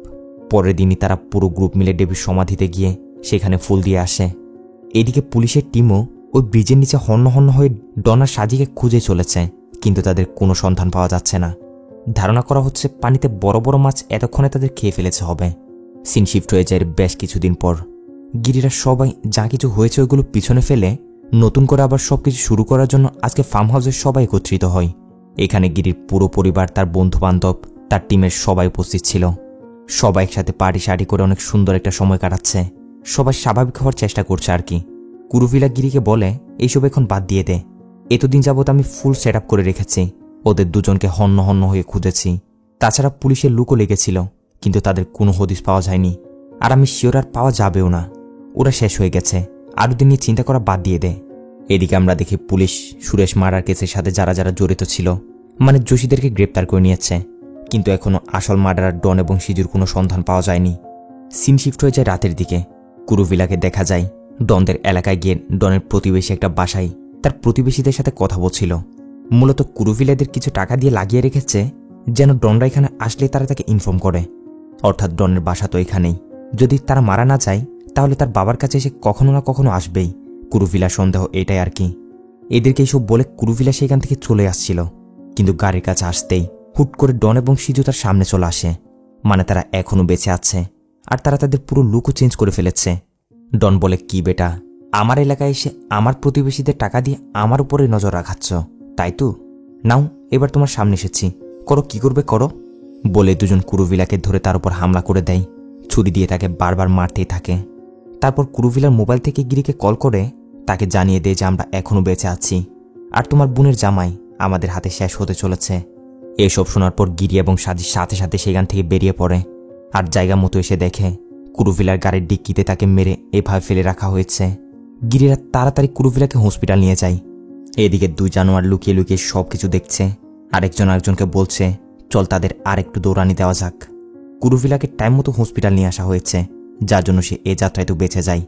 পরের দিনই তারা পুরো গ্রুপ মিলে ডেভির সমাধিতে গিয়ে সেখানে ফুল দিয়ে আসে। এদিকে পুলিশের টিমও ওই ব্রিজের নিচে হন্য হন্য হয়ে ডনার সাজিকে খুঁজে চলেছে, কিন্তু তাদের কোনো সন্ধান পাওয়া যাচ্ছে না। ধারণা করা হচ্ছে পানিতে বড় বড় মাছ এতক্ষণে তাদের খেয়ে ফেলেছে হবে। সিন শিফট হয়ে যায় বেশ কিছুদিন পর। গিরিরা সবাই যা কিছু হয়েছে ওইগুলো পিছনে ফেলে নতুন করে আবার সবকিছু শুরু করার জন্য আজকে ফার্ম হাউসে সবাই একত্রিত হয়। এখানে গিরির পুরো পরিবার, তার বন্ধু বান্ধব, তার টিমের সবাই উপস্থিত ছিল। সবাই একসাথে পার্টি শার্টি করে অনেক সুন্দর একটা সময় কাটাচ্ছে। সবাই স্বাভাবিক হওয়ার চেষ্টা করছে আর কি। কুরুভিলা গিরিকে বলে এইসব এখন বাদ দিয়ে দে, এতদিন যাবৎ আমি ফুল সেট আপ করে রেখেছি, ওদের দুজনকে হন্য হন্য হয়ে খুঁজেছি। তাছাড়া পুলিশের লুকও লেগেছিল, কিন্তু তাদের কোনো হদিস পাওয়া যায়নি। আর আমি শিওর আর পাওয়া যাবেও না, ওরা শেষ হয়ে গেছে। আর ওদের নিয়ে চিন্তা করা বাদ দিয়ে দে। এদিকে আমরা দেখি পুলিশ সুরেশ মার্ডার কেসের সাথে যারা যারা জড়িত ছিল, মানে দোষীদেরকে গ্রেপ্তার করে নিয়েছে, কিন্তু এখনও আসল মার্ডারার ডন এবং সিজুর কোনো সন্ধান পাওয়া যায়নি। সিন শিফট হয়ে যায় রাতের দিকে। কুরুভিলাকে দেখা যায় ডনদের এলাকায় গিয়ে ডনের প্রতিবেশী একটা বাসায় তার প্রতিবেশীদের সাথে কথা বলছিল। মূলত কুরুভিলাদের কিছু টাকা দিয়ে লাগিয়ে রেখেছে যেন ডনরা এখানে আসলে তারা তাকে ইনফর্ম করে, অর্থাৎ ডনের বাসা তো এখানেই। যদি তারা মারা না যায় তাহলে তার বাবার কাছে এসে কখনো না কখনো আসবেই। কুরুভিলার সন্দেহ এটাই আর কি। এদেরকে এইসব বলে কুরুভিলা সেখান থেকে চলে আসছিল, কিন্তু গাড়ির কাছে আসতেই হুট করে ডন এবং সিজু তার সামনে চলে আসে। মানে তারা এখনও বেঁচে আছে, আর তারা তাদের পুরো লুকও চেঞ্জ করে ফেলেছে। ডন বলে, কি বেটা, আমার এলাকায় এসে আমার প্রতিবেশীদের টাকা দিয়ে আমার উপরে নজর রাখাচ্ছ, তাই তো? নাও, এবার তোমার সামনে এসেছি, করো, কি করবে করো। বলে দুজন কুরুভিলাকে ধরে তার উপর হামলা করে দেয়। ছুরি দিয়ে তাকে বারবার মারতেই থাকে। তারপর কুরুভিলার মোবাইল থেকে গিরিকে কল করে তাকে জানিয়ে দেয় যে আমরা এখনও বেঁচে আছি, আর তোমার বোনের জামাই আমাদের হাতে শেষ হতে চলেছে। এসব শোনার পর গিরি এবং সাজির সাথে সাথে সেখান থেকে বেরিয়ে পড়ে। আর জায়গা মতো এসে দেখে কুরুভিলার গাড়ির ডিক্কিতে তাকে মেরে এভাবে ফেলে রাখা হয়েছে। গিরিরা তাড়াতাড়ি কুরুভিলাকে হসপিটাল নিয়ে যায়। এদিকে দুই জানোয়ার লুকিয়ে লুকিয়ে সবকিছু দেখছে, আরেকজন আরেকজনকে বলছে চল তাদের আর একটু দৌড়ানি দেওয়া যাক। কুরুভিলাকে টাইম মতো হসপিটাল নিয়ে আসা হয়েছে, যার জন্য সে এ যাত্রায় তো বেঁচে যায়।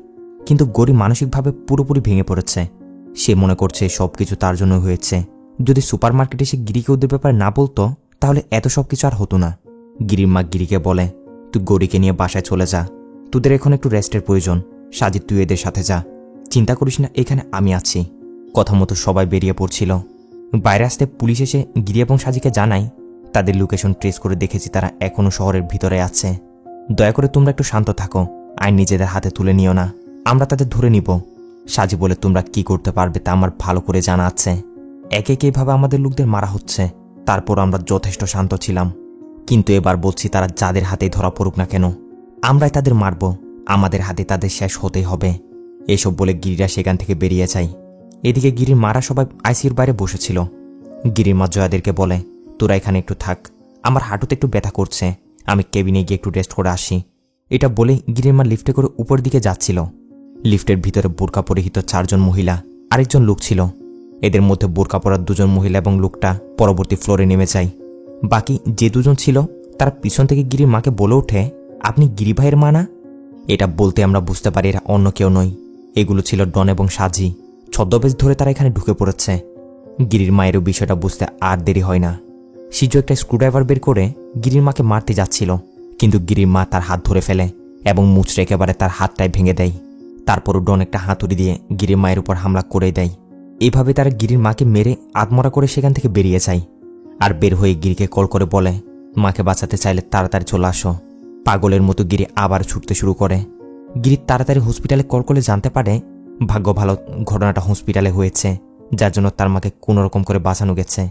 কিন্তু গরি মানসিকভাবে পুরোপুরি ভেঙে পড়েছে। সে মনে করছে সবকিছু তার জন্য হয়েছে। যদি সুপার মার্কেটে সে গিরিকে ওদের ব্যাপারে না বলতো তাহলে এত সবকিছু আর হতো না। গিরির মা গিরিকে বলে, তুই গরিকে নিয়ে বাসায় চলে যা, তোদের এখন একটু রেস্টের প্রয়োজন। সাজিদ, তুই এদের সাথে যা, চিন্তা করিস না, এখানে আমি আছি। কথা মতো সবাই বেরিয়ে পড়ছিল। বাইরে আসতে পুলিশ এসে গিরি এবং সাজিকে জানায় তাদের লোকেশন ট্রেস করে দেখেছি তারা এখনও শহরের ভিতরে আছে। দয়া করে তোমরা একটু শান্ত থাকো, আইন নিজেদের হাতে তুলে নিও না, আমরা তাদের ধরে নিব। সাজি বলে, তোমরা কি করতে পারবে তা আমার ভালো করে জানা আছে। একে একে এভাবে আমাদের লোকদের মারা হচ্ছে, তারপর আমরা যথেষ্ট শান্ত ছিলাম। কিন্তু এবার বলছি তারা যাদের হাতেই ধরা পড়ুক না কেন, আমরাই তাদের মারব, আমাদের হাতে তাদের শেষ হতেই হবে। এসব বলে গিরিরা সেখান থেকে বেরিয়ে যায়। এদিকে গিরির মারা সবাই আইসিইউর বাইরে বসেছিল। গিরির মা জয়াদেরকে বলে, তোরা এখানে একটু থাক, আমার হাঁটুতে একটু ব্যথা করছে, আমি কেবিনে গিয়ে একটু রেস্ট করে আসি। এটা বলেই গিরির মা লিফটে করে উপর দিকে যাচ্ছিল। লিফটের ভিতরে বোরকা পরিহিত 4 জন মহিলা, আরেকজন লোক ছিল। এদের মধ্যে বোরকা পরা 2 জন মহিলা এবং লোকটা পরবর্তী ফ্লোরে নেমে যায়। বাকি যে 2 জন ছিল তারা পিছন থেকে গিরির মাকে বলে ওঠে, আপনি গিরি ভাইয়ের মা না? এটা বলতে আমরা বুঝতে পারি এরা অন্য কেউ নয়, এগুলো ছিল ডন এবং সাজি। ছদ্মবেশ ধরে তারা এখানে ঢুকে পড়েছে। গিরির মায়েরও বিষয়টা বুঝতে আর দেরি হয় না। সিজু একটা স্ক্রুড্রাইভার বের করে গিরির মাকে মারতে যাচ্ছিল, কিন্তু গিরির মা তার হাত ধরে ফেলে এবং মুচড়ে একেবারে তার হাতটাই ভেঙে দেয়। তারপরও ডন একটা হাতুড়ি দিয়ে গিরির মায়ের উপর হামলা করে দেয়। এভাবে তারা গিরির মাকে মেরে আত্মরা করে সেখান থেকে বেরিয়ে যায়। আর বের হয়ে গিরিকে কল করে বলে, মাকে বাঁচাতে চাইলে তাড়াতাড়ি চলে আসো। পাগলের মতো গিরি আবার ছুটতে শুরু করে। গিরি তাড়াতাড়ি হসপিটালে কল করে জানতে পারে ভাগ্য ভালো ঘটনাটা হসপিটালে হয়েছে, যার জন্য তার মাকে কোনোরকম করে বাঁচানো গেছে।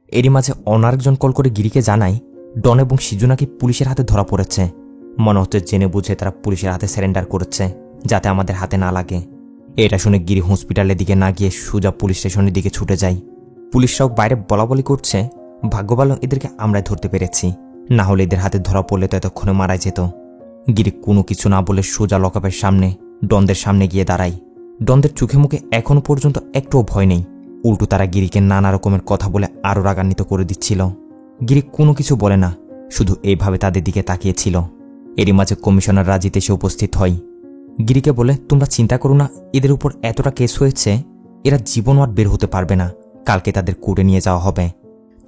এরই মাঝে অন্য আরেকজন কল করে গিরিকে জানায় ডন এবং সিজু নাকি পুলিশের হাতে ধরা পড়েছে। মনে হচ্ছে জেনে বুঝে তারা পুলিশের হাতে সারেন্ডার করেছে, যাতে আমাদের হাতে না লাগে। এটা শুনে গিরি হসপিটালের দিকে না গিয়ে সোজা পুলিশ স্টেশনের দিকে ছুটে যায়। পুলিশরাও বাইরে বলাবলি করছে, ভাগ্য ভালো এদেরকে আমরাই ধরতে পেরেছি, না হলে এদের হাতে ধরা পড়লে তো এতক্ষণে মারা যেত। গিরি কোনো কিছু না বলে সোজা লকআপের সামনে ডনদের সামনে গিয়ে দাঁড়ায়। ডনদের চোখে মুখে এখনো পর্যন্ত একটুও ভয় নেই, উল্টো তারা গিরিকে নানা রকমের কথা বলে আরও রাগান্বিত করে দিচ্ছিল। গিরি কোনো কিছু বলে না, শুধু এইভাবে তাদের দিকে তাকিয়েছিল। এরই মাঝে কমিশনার রাজিত এসে উপস্থিত হয়। গিরিকে বলে, তোমরা চিন্তা করো না, এদের উপর এতটা কেস হয়েছে, এরা জীবনও আর বের হতে পারবে না। কালকে তাদের কোর্টে নিয়ে যাওয়া হবে।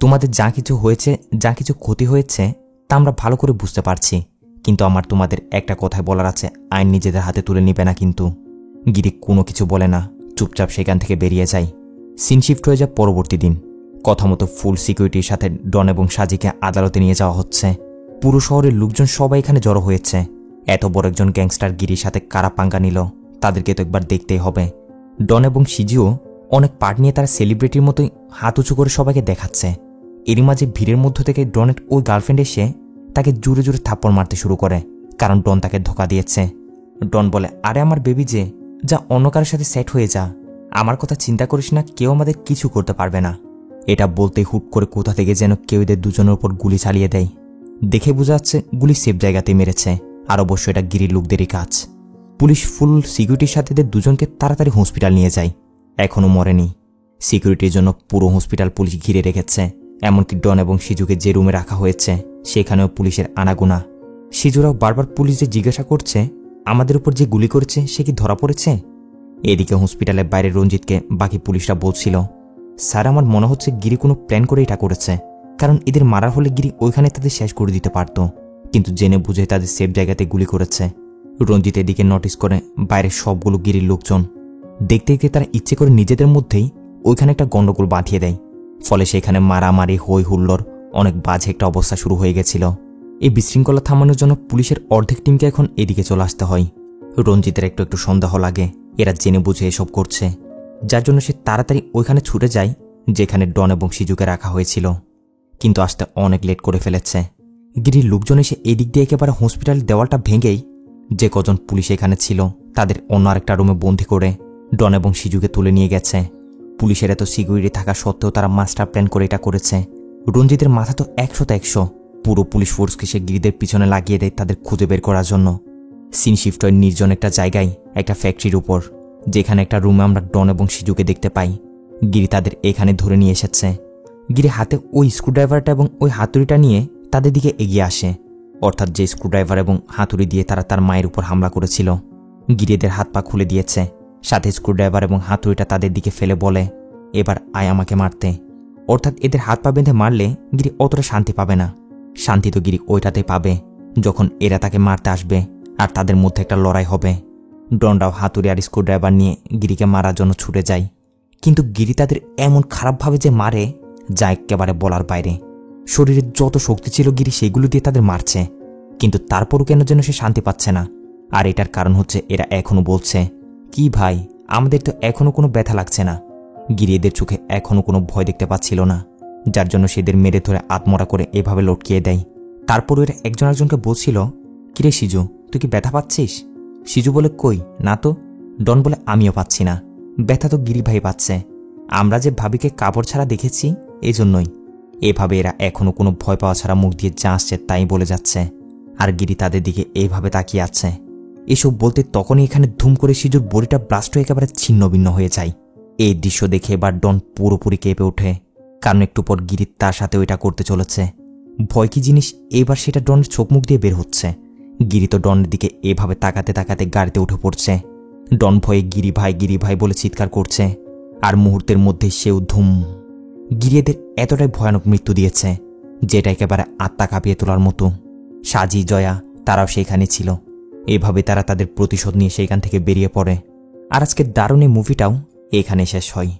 তোমাদের যা কিছু হয়েছে, যা কিছু ক্ষতি হয়েছে, তা আমরা ভালো করে বুঝতে পারছি, কিন্তু আমার তোমাদের একটা কথাই বলার আছে, আইন নিজেদের হাতে তুলে নিবে না কিন্তু। গিরি কোনো কিছু বলে না, চুপচাপ সেখান থেকে বেরিয়ে যায়। সিন শিফট হয়ে যায় পরবর্তী দিন। কথা মতো ফুল সিকিউরিটির সাথে ডন এবং সাজিকে আদালতে নিয়ে যাওয়া হচ্ছে। পুরো শহরের লোকজন সবাই এখানে জড়ো হয়েছে। এত বড় একজন গ্যাংস্টার গিরির সাথে কারা পাঙ্গা নিল, তাদেরকে তো একবার দেখতেই হবে। ডন এবং সিজিও অনেক পার্ট নিয়ে তারা সেলিব্রিটির মতোই হাত উঁচু করে সবাইকে দেখাচ্ছে। এরই মাঝে ভিড়ের মধ্য থেকে ডনের ওই গার্লফ্রেন্ড এসে তাকে জোরে জোরে থাপ্পড় মারতে শুরু করে, কারণ ডন তাকে ধোকা দিয়েছে। ডন বলে, আরে আমার বেবি যে, যা অন্য কারোর সাথে সেট হয়ে যা, আমার কথা চিন্তা করিস না, কেউ আমাদের কিছু করতে পারবে না। এটা বলতেই হুট করে কোথা থেকে যেন কেউ এদের দুজনের উপর গুলি চালিয়ে দেয়। দেখে বোঝা যাচ্ছে গুলি সেফ জায়গাতেই মেরেছে, আর অবশ্য এটা গিরির লোকদেরই কাজ। পুলিশ ফুল সিকিউরিটির সাথে এদের দুজনকে তাড়াতাড়ি হসপিটাল নিয়ে যায়। এখনও মরেনি। সিকিউরিটির জন্য পুরো হসপিটাল পুলিশ ঘিরে রেখেছে, এমনকি ডন এবং সিজুকে যে রুমে রাখা হয়েছে সেখানেও পুলিশের আনাগোনা। সিজুরাও বারবার পুলিশে জিজ্ঞাসা করছে, আমাদের উপর যে গুলি করেছে সে কি ধরা পড়েছে? এদিকে হসপিটালের বাইরে রঞ্জিতকে বাকি পুলিশরা বলছিল, স্যার আমার মনে হচ্ছে গিরি কোনো প্ল্যান করে এটা করেছে, কারণ এদের মারার হলে গিরি ওইখানে তাদের শেষ করে দিতে পারত, কিন্তু জেনে বুঝে তাদের সেফ জায়গাতে গুলি করেছে। রঞ্জিত এদিকে নোটিস করে বাইরের সবগুলো গিরির লোকজন। দেখতে দেখতে তারা ইচ্ছে করে নিজেদের মধ্যেই ওইখানে একটা গন্ডগোল বাঁধিয়ে দেয়। ফলে সেখানে মারামারি, হই হুল্লোড়, অনেক বাজে একটা অবস্থা শুরু হয়ে গেছিল। এই বিশৃঙ্খলা থামানোর জন্য পুলিশের অর্ধেক টিমকে এখন এদিকে চলে আসতে হয়। রঞ্জিতের একটু একটু সন্দেহ লাগে এরা জেনে বুঝে এসব করছে, যার জন্য সে তাড়াতাড়ি ওইখানে ছুটে যায় যেখানে ডন এবং সিজুকে রাখা হয়েছিল, কিন্তু আসতে অনেক লেট করে ফেলেছে। গিরির লোকজন এসে এদিক দিয়ে একেবারে হসপিটাল দেওয়ালটা ভেঙেই যে কজন পুলিশ এখানে ছিল তাদের অন্য আরেকটা রুমে বন্দি করে ডন এবং সিজুকে তুলে নিয়ে গেছে। পুলিশের এত সিকিউরিটি থাকা সত্ত্বেও তারা মাস্টার প্ল্যান করে এটা করেছে। রঞ্জিতের মাথা তো 100-100। পুরো পুলিশ ফোর্সকে সে গিরিদের পিছনে লাগিয়ে দেয় তাদের খুঁজে বের করার জন্য। সিন শিফট হয় নির্জন একটা জায়গায়, একটা ফ্যাক্টরির উপর, যেখানে একটা রুমে আমরা ডন এবং সিজুকে দেখতে পাই। গিরি তাদের এখানে ধরে নিয়ে এসেছে। গিরি হাতে ওই স্ক্রুড্রাইভারটা এবং ওই হাতুড়িটা নিয়ে তাদের দিকে এগিয়ে আসে, অর্থাৎ যে স্ক্রুড্রাইভার এবং হাতুড়ি দিয়ে তারা তার মায়ের উপর হামলা করেছিল। গিরি এদের হাত পা খুলে দিয়েছে, সাথে স্ক্রুড্রাইভার এবং হাতুড়িটা তাদের দিকে ফেলে বলে, এবার আয় আমাকে মারতে। অর্থাৎ এদের হাত পা বেঁধে মারলে গিরি অতটা শান্তি পাবে না। শান্তি তো গিরি ওইটাতেই পাবে যখন এরা তাকে মারতে আসবে আর তাদের মধ্যে একটা লড়াই হবে। ডনরাও হাতুড়ি আর স্ক্রুড্রাইভার নিয়ে গিরিকে মারার জন্য ছুটে যায়, কিন্তু গিরি তাদের এমন খারাপভাবে যে মারে যা একেবারে বলার বাইরে। শরীরে যত শক্তি ছিল গিরি সেগুলো দিয়ে তাদের মারছে, কিন্তু তারপরও কেন যেন সে শান্তি পাচ্ছে না। আর এটার কারণ হচ্ছে এরা এখনো বলছে, কি ভাই, আমাদের তো এখনো কোনো ব্যথা লাগছে না। গিরি এদের চোখে এখনো কোনো ভয় দেখতে পাচ্ছিল না, যার জন্য সেদের মেরে ধরে আত্মরা করে এভাবে লটকিয়ে দেয়। তারপরও এরা একজন একজনকে বলছিল, কিরে সিজু, তুই কি ব্যথা পাচ্ছিস? সিজু বলে, কই না তো। ডন বলে, আমিও পাচ্ছি না, ব্যথা তো গিরি ভাই পাচ্ছে। আমরা যে ভাবিকে কাপড় ছাড়া দেখেছি এই জন্যই। এভাবে এরা এখনো কোনো ভয় পাওয়া ছাড়া মুখ দিয়ে যা আসছে তাই বলে যাচ্ছে, আর গিরি তাদের দিকে এইভাবে তাকিয়ে আছে। এসব বলতে তখনই এখানে ধুম করে সিজুর বডিটা ব্লাস্ট হয়ে একেবারে ছিন্ন ভিন্ন হয়ে যায়। এই দৃশ্য দেখে এবার ডন পুরোপুরি কেঁপে ওঠে, কারণ একটু পর গিরি তার সাথে ওইটা করতে চলেছে। ভয় কি জিনিস এবার সেটা ডনের চোখ মুখ দিয়ে বের হচ্ছে। গিরি তো ডনের দিকে এভাবে তাকাতে তাকাতে গাড়িতে উঠে পড়ছে। ডন ভয়ে গিরি ভাই বলে চিৎকার করছে, আর মুহূর্তের মধ্যে সেও ধুম। গিরি এদের এতটাই ভয়ানক মৃত্যু দিয়েছে যেটা একেবারে আত্মা কাঁপিয়ে তোলার মতো। সাজি, জয়া তারাও সেখানে ছিল। এভাবে তারা তাদের প্রতিশোধ নিয়ে সেইখান থেকে বেরিয়ে পড়ে। আর আজকের দারুণ এই মুভিটাও এখানে শেষ হয়।